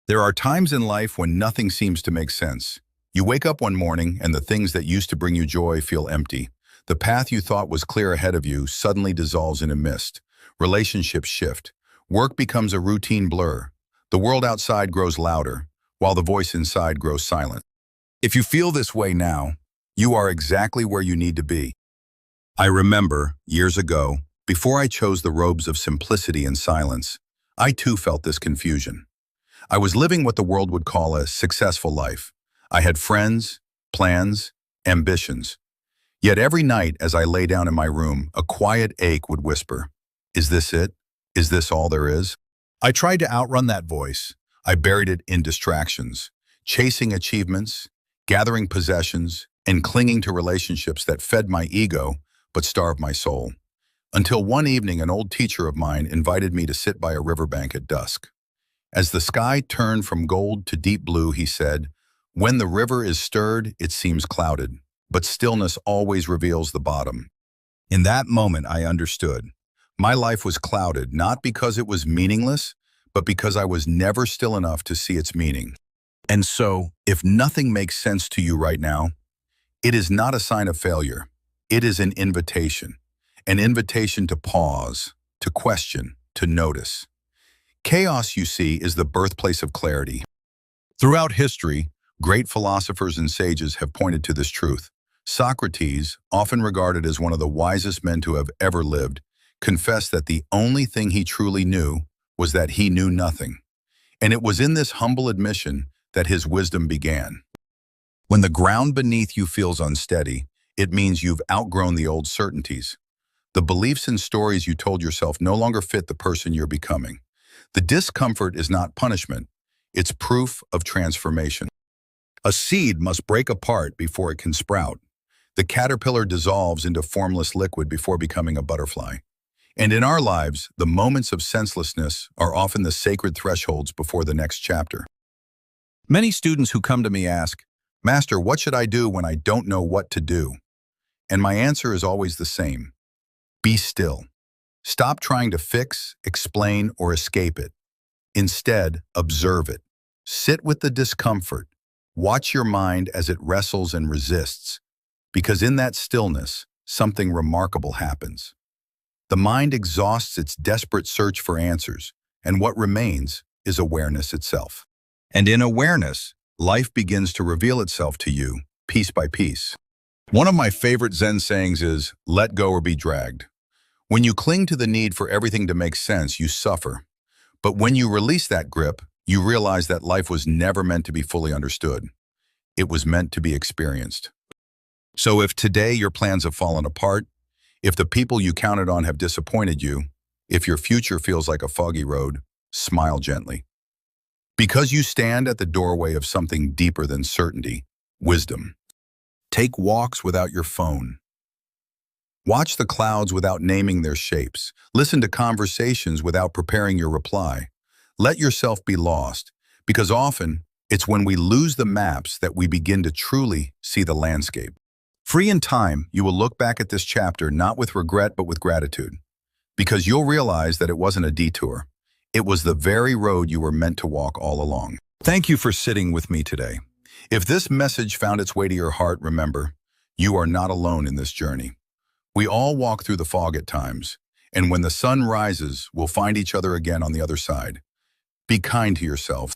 There are times in life when nothing seems to make sense. You wake up one morning and the things that used to bring you joy feel empty. The path you thought was clear ahead of you suddenly dissolves in a mist. Relationships shift. Work becomes a routine blur. The world outside grows louder, while the voice inside grows silent. If you feel this way now, you are exactly where you need to be. I remember, years ago, before I chose the robes of simplicity and silence, I too felt this confusion. I was living what the world would call a successful life. I had friends, plans, ambitions. Yet every night as I lay down in my room, a quiet ache would whisper, "Is this it? Is this all there is?" I tried to outrun that voice. I buried it in distractions, chasing achievements, gathering possessions, and clinging to relationships that fed my ego but starved my soul. Until one evening, an old teacher of mine invited me to sit by a riverbank at dusk. As the sky turned from gold to deep blue, he said, "When the river is stirred, it seems clouded, but stillness always reveals the bottom." In that moment, I understood. My life was clouded, not because it was meaningless, but because I was never still enough to see its meaning. And so, if nothing makes sense to you right now, it is not a sign of failure. It is an invitation to pause, to question, to notice. Chaos, you see, is the birthplace of clarity. Throughout history, great philosophers and sages have pointed to this truth. Socrates, often regarded as one of the wisest men to have ever lived, confessed that the only thing he truly knew was that he knew nothing. And it was in this humble admission that his wisdom began. When the ground beneath you feels unsteady, it means you've outgrown the old certainties. The beliefs and stories you told yourself no longer fit the person you're becoming. The discomfort is not punishment, it's proof of transformation. A seed must break apart before it can sprout. The caterpillar dissolves into formless liquid before becoming a butterfly. And in our lives, the moments of senselessness are often the sacred thresholds before the next chapter. Many students who come to me ask, "Master, what should I do when I don't know what to do?" And my answer is always the same. Be still. Stop trying to fix, explain, or escape it. Instead, observe it. Sit with the discomfort. Watch your mind as it wrestles and resists, because in that stillness, something remarkable happens. The mind exhausts its desperate search for answers, and what remains is awareness itself. And in awareness, life begins to reveal itself to you, piece by piece. One of my favorite Zen sayings is, "Let go or be dragged." When you cling to the need for everything to make sense, you suffer. But when you release that grip, you realize that life was never meant to be fully understood. It was meant to be experienced. So if today your plans have fallen apart, if the people you counted on have disappointed you, if your future feels like a foggy road, smile gently. Because you stand at the doorway of something deeper than certainty, wisdom. Take walks without your phone. Watch the clouds without naming their shapes. Listen to conversations without preparing your reply. Let yourself be lost, because often it's when we lose the maps that we begin to truly see the landscape. Free in time, you will look back at this chapter not with regret but with gratitude, because you'll realize that it wasn't a detour. It was the very road you were meant to walk all along. Thank you for sitting with me today. If this message found its way to your heart, remember, you are not alone in this journey. We all walk through the fog at times, and when the sun rises, we'll find each other again on the other side. Be kind to yourself.